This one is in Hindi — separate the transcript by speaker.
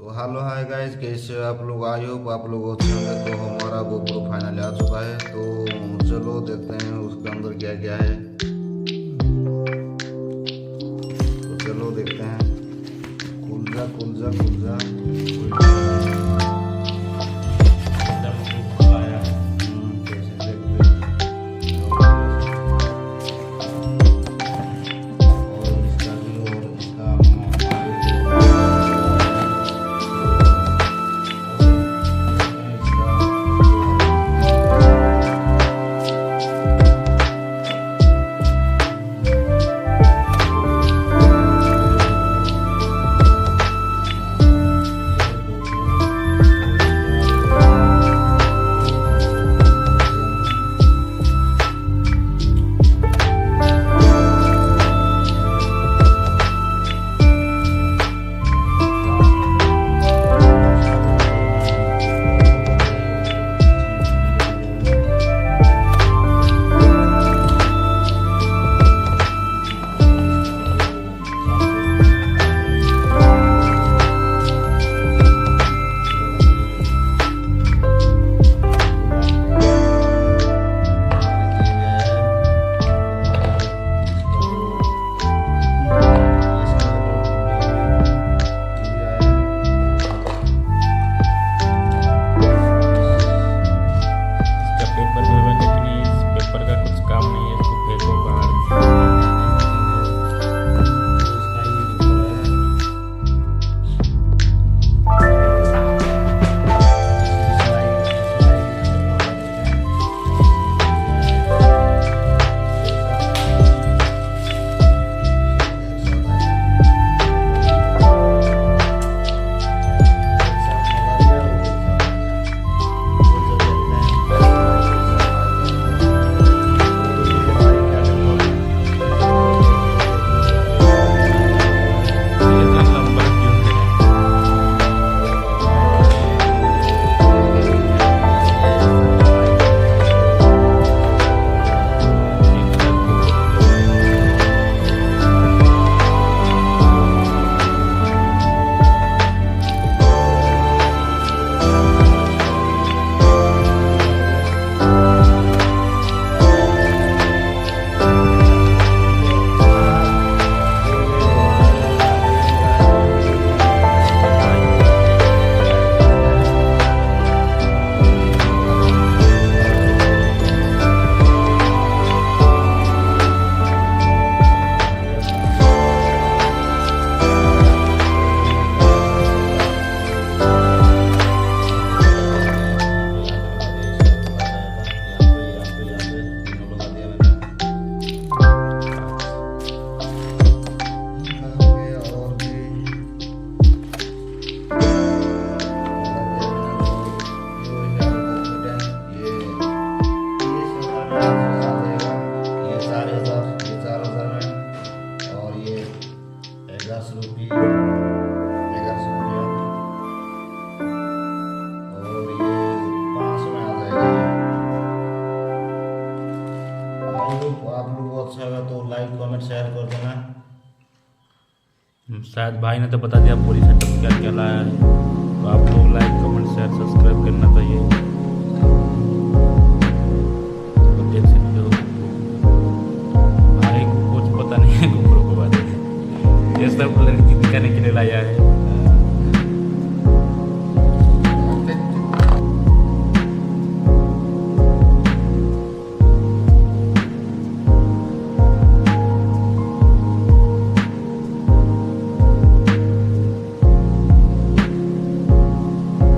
Speaker 1: तो हेलो हाय गाइस, कैसे हो आप लोग? आई होप आप लोग अच्छे होंगे। तो हमारा गोप्रो फाइनली आ चुका है, तो चलो देखते हैं उसके अंदर क्या क्या है। तो चलो देखते हैं। खुल जा खुल जा खुल जा। आप लोग अच्छा लगा तो लाइक कमेंट शेयर कर देना।
Speaker 2: शायद भाई ने तो बता दिया पूरी सेटअप क्या क्या लाया है।